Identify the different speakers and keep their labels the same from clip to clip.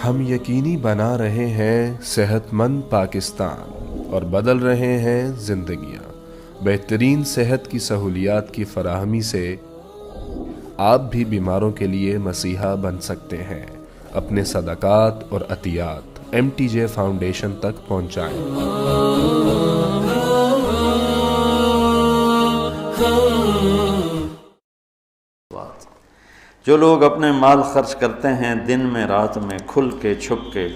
Speaker 1: ہم یقینی بنا رہے ہیں صحت مند پاکستان اور بدل رہے ہیں زندگیاں۔ بہترین صحت کی سہولیات کی فراہمی سے آپ بھی بیماروں کے لیے مسیحا بن سکتے ہیں۔ اپنے صدقات اور عطیات MTJ فاؤنڈیشن تک پہنچائیں۔
Speaker 2: جو لوگ اپنے مال خرچ کرتے ہیں دن میں رات میں کھل کے چھپ کے،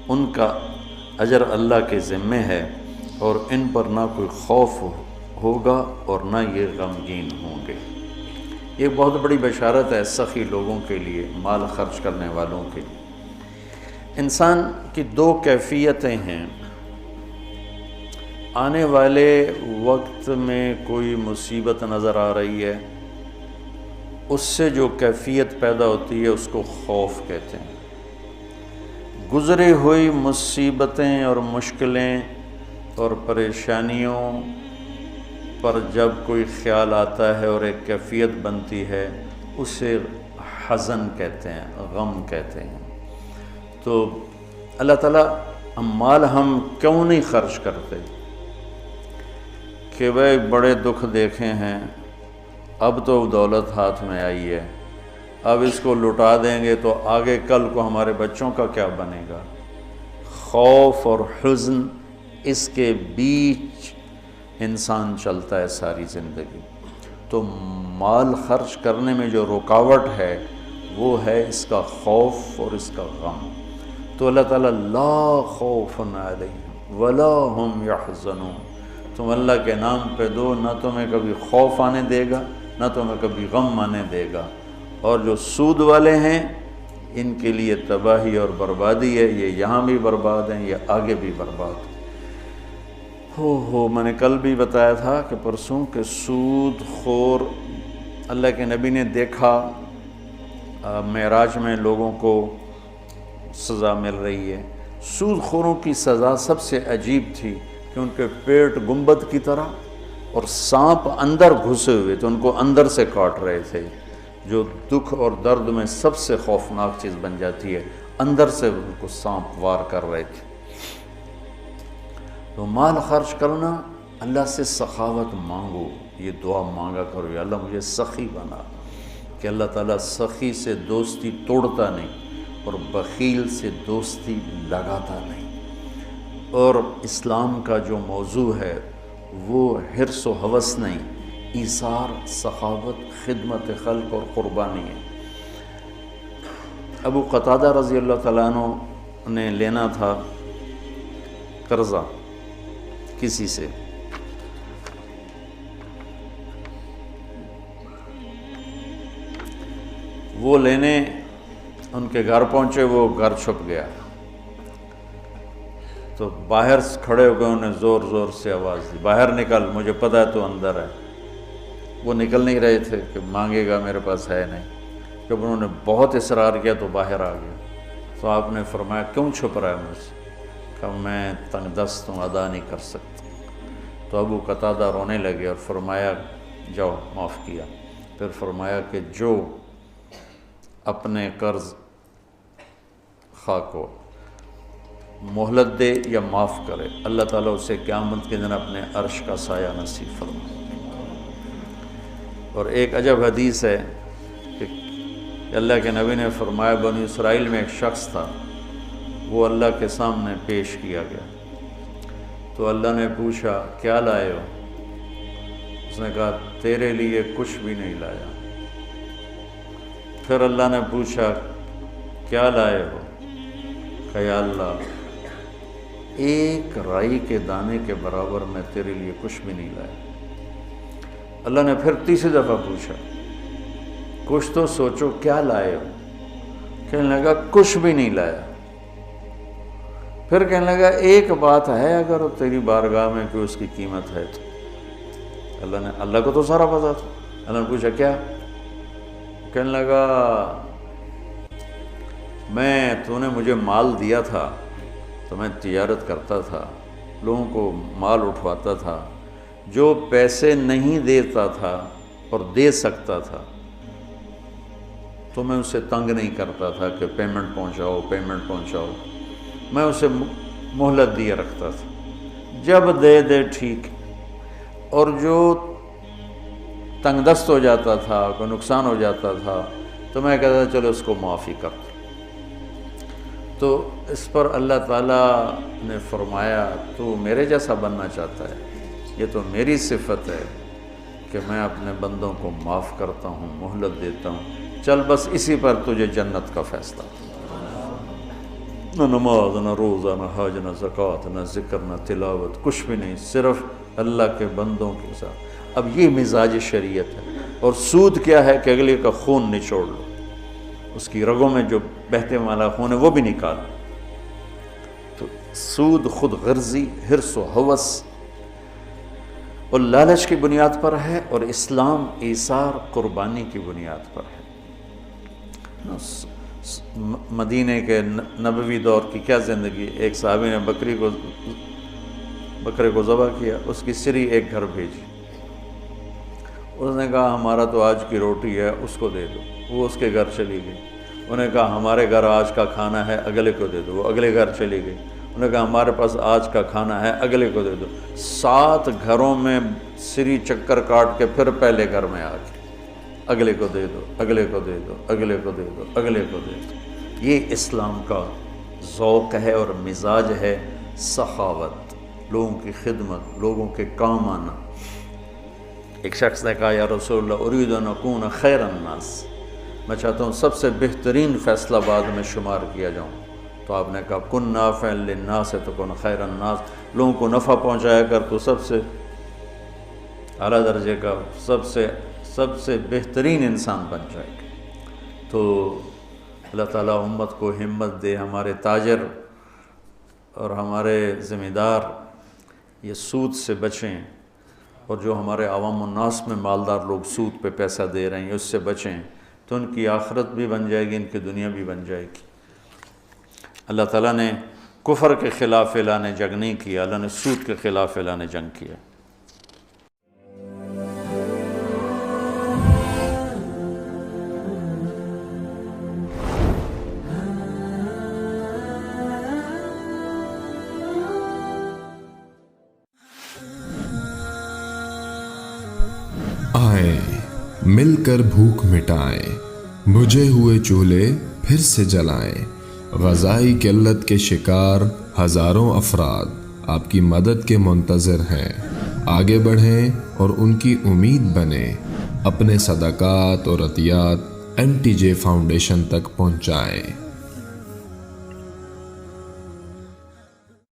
Speaker 2: ان کا اجر اللہ کے ذمے ہے، اور ان پر نہ کوئی خوف ہوگا اور نہ یہ غمگین ہوں گے۔ یہ بہت بڑی بشارت ہے سخی لوگوں کے لیے، مال خرچ کرنے والوں کے لیے۔ انسان کی دو کیفیتیں ہیں۔ آنے والے وقت میں کوئی مصیبت نظر آ رہی ہے، اس سے جو کیفیت پیدا ہوتی ہے اس کو خوف کہتے ہیں۔ گزری ہوئی مصیبتیں اور مشکلیں اور پریشانیوں پر جب کوئی خیال آتا ہے اور ایک کیفیت بنتی ہے، اسے حزن کہتے ہیں، غم کہتے ہیں۔ تو اللہ تعالیٰ مال ہم کیوں نہیں خرچ کرتے کہ بھائی بڑے دکھ دیکھے ہیں، اب تو دولت ہاتھ میں آئی ہے، اب اس کو لٹا دیں گے تو آگے کل کو ہمارے بچوں کا کیا بنے گا۔ خوف اور حزن، اس کے بیچ انسان چلتا ہے ساری زندگی۔ تو مال خرچ کرنے میں جو رکاوٹ ہے وہ ہے اس کا خوف اور اس کا غم۔ تو اللہ تعالیٰ لا خوف علیہم ولا ہم یحزنون، تم اللہ کے نام پہ دو، نہ تمہیں کبھی خوف آنے دے گا نہ تمہیں کبھی غم آنے دے گا۔ اور جو سود والے ہیں ان کے لیے تباہی اور بربادی ہے، یہ یہاں بھی برباد ہیں، یہ آگے بھی برباد ہیں۔ میں نے کل بھی بتایا تھا کہ پرسوں کہ سود خور اللہ کے نبی نے دیکھا، معراج میں لوگوں کو سزا مل رہی ہے۔ سود خوروں کی سزا سب سے عجیب تھی کہ ان کے پیٹ گنبد کی طرح اور سانپ اندر گھسے ہوئے تھے، ان کو اندر سے کاٹ رہے تھے، جو دکھ اور درد میں سب سے خوفناک چیز بن جاتی ہے، اندر سے ان کو سانپ وار کر رہے تھے۔ تو مال خرچ کرنا، اللہ سے سخاوت مانگو، یہ دعا مانگا کرو، یا اللہ مجھے سخی بنا، کہ اللہ تعالیٰ سخی سے دوستی توڑتا نہیں اور بخیل سے دوستی لگاتا نہیں۔ اور اسلام کا جو موضوع ہے وہ حرص و ہوس نہیں، ایثار، سخاوت، خدمت خلق اور قربانی ہے۔ ابو قتادہ رضی اللہ تعالیٰ عنہ نے لینا تھا قرضہ کسی سے، وہ لینے ان کے گھر پہنچے، وہ گھر چھپ گیا، تو باہر کھڑے ہو گئے، انہیں زور زور سے آواز دی، باہر نکل، مجھے پتہ ہے تو اندر ہے۔ وہ نکل نہیں رہے تھے کہ مانگے گا، میرے پاس ہے نہیں۔ جب انہوں نے بہت اصرار کیا تو باہر آ گیا، تو آپ نے فرمایا کیوں چھپ رہا ہے مجھ سے؟ کہ میں تنگ دست ہوں، ادا نہیں کر سکتا۔ تو ابو قتادہ رونے لگے اور فرمایا جاؤ، معاف کیا۔ پھر فرمایا کہ جو اپنے قرض خواہ کو مہلت دے یا معاف کرے، اللہ تعالیٰ اسے قیامت کے دن اپنے عرش کا سایہ نصیب فرمائے۔ اور ایک عجب حدیث ہے کہ اللہ کے نبی نے فرمایا بنی اسرائیل میں ایک شخص تھا، وہ اللہ کے سامنے پیش کیا گیا، تو اللہ نے پوچھا کیا لائے ہو؟ اس نے کہا تیرے لیے کچھ بھی نہیں لایا۔ پھر اللہ نے پوچھا کیا لائے ہو؟ کہ یا اللہ ایک رائی کے دانے کے برابر میں تیرے لیے کچھ بھی نہیں لایا۔ اللہ نے پھر تیسری دفعہ پوچھا کچھ تو سوچو کیا لائے ہو؟ کہنے لگا کچھ بھی نہیں لایا۔ پھر کہنے لگا ایک بات ہے اگر تیری بارگاہ میں کہ اس کی قیمت ہے تو۔ اللہ کو تو سارا پتا تھا۔ اللہ نے پوچھا کیا؟ کہنے لگا تو نے مجھے مال دیا تھا تو میں تجارت کرتا تھا، لوگوں کو مال اٹھواتا تھا، جو پیسے نہیں دیتا تھا اور دے سکتا تھا تو میں اسے تنگ نہیں کرتا تھا کہ پیمنٹ پہنچاؤ، میں اسے مہلت دیے رکھتا تھا، جب دے ٹھیک، اور جو تنگ دست ہو جاتا تھا، کوئی نقصان ہو جاتا تھا، تو میں کہتا تھا چلو اس کو معافی کر دو۔ تو اس پر اللہ تعالیٰ نے فرمایا تو میرے جیسا بننا چاہتا ہے، یہ تو میری صفت ہے کہ میں اپنے بندوں کو معاف کرتا ہوں، مہلت دیتا ہوں، چل بس اسی پر تجھے جنت کا فیصلہ، نہ نماز، نہ روزہ، نہ حج، نہ زکوٰۃ، نہ ذکر، نہ تلاوت، کچھ بھی نہیں، صرف اللہ کے بندوں کے ساتھ۔ اب یہ مزاج شریعت ہے۔ اور سود کیا ہے کہ اگلے کا خون نچوڑ لو، اس کی رگوں میں جو بہتے والا خون ہے وہ بھی نکال۔ تو سود خود غرضی، حرص و ہوس اور لالچ کی بنیاد پر ہے، اور اسلام ایثار، قربانی کی بنیاد پر ہے۔ مدینے کے نبوی دور کی کیا زندگی، ایک صحابی نے بکرے کو ذبح کیا، اس کی سری ایک گھر بھیجی، اس نے کہا ہمارا تو آج کی روٹی ہے، اس کو دے دو، وہ اس کے گھر چلی گئی۔ انہوں نے کہا ہمارے گھر آج کا کھانا ہے، اگلے کو دے دو، وہ اگلے گھر چلی گئی۔ انہوں نے کہا ہمارے پاس آج کا کھانا ہے، اگلے کو دے دو۔ 7 گھروں میں سری چکر کاٹ کے پھر پہلے گھر میں آ کے اگلے کو دے دو، اگلے کو دے دو، اگلے کو دے دو، اگلے کو دے دو۔ یہ اسلام کا ذوق ہے اور مزاج ہے، سخاوت، لوگوں کی خدمت، لوگوں کے کام آنا۔ ایک شخص نے کہا یا رسول اللہ ارید ان اکون خیر الناس، میں چاہتا ہوں سب سے بہترین فیصلہ بعد میں شمار کیا جاؤں۔ تو آپ نے کہا کن نافعا للناس تکن خیر الناس، لوگوں کو نفع پہنچایا کر تو سب سے اعلیٰ درجے کا، سب سے بہترین انسان بن جائے گا۔ تو اللہ تعالیٰ امت کو ہمت دے، ہمارے تاجر اور ہمارے ذمہ دار یہ سود سے بچیں، اور جو ہمارے عوام الناس میں مالدار لوگ سود پہ پیسہ دے رہے ہیں اس سے بچیں، تو ان کی آخرت بھی بن جائے گی، ان کی دنیا بھی بن جائے گی۔ اللہ تعالیٰ نے کفر کے خلاف اعلان جنگ نہیں کیا، اللہ نے سود کے خلاف اعلان جنگ کیا۔
Speaker 1: آئے مل کر بھوک مٹائیں، بجھے ہوئے چولہے پھر سے جلائیں، غذائی قلت کے شکار ہزاروں افراد آپ کی مدد کے منتظر ہیں۔ آگے بڑھیں اور ان کی امید بنیں، اپنے صدقات اور عطیات MTJ فاؤنڈیشن تک پہنچائیں۔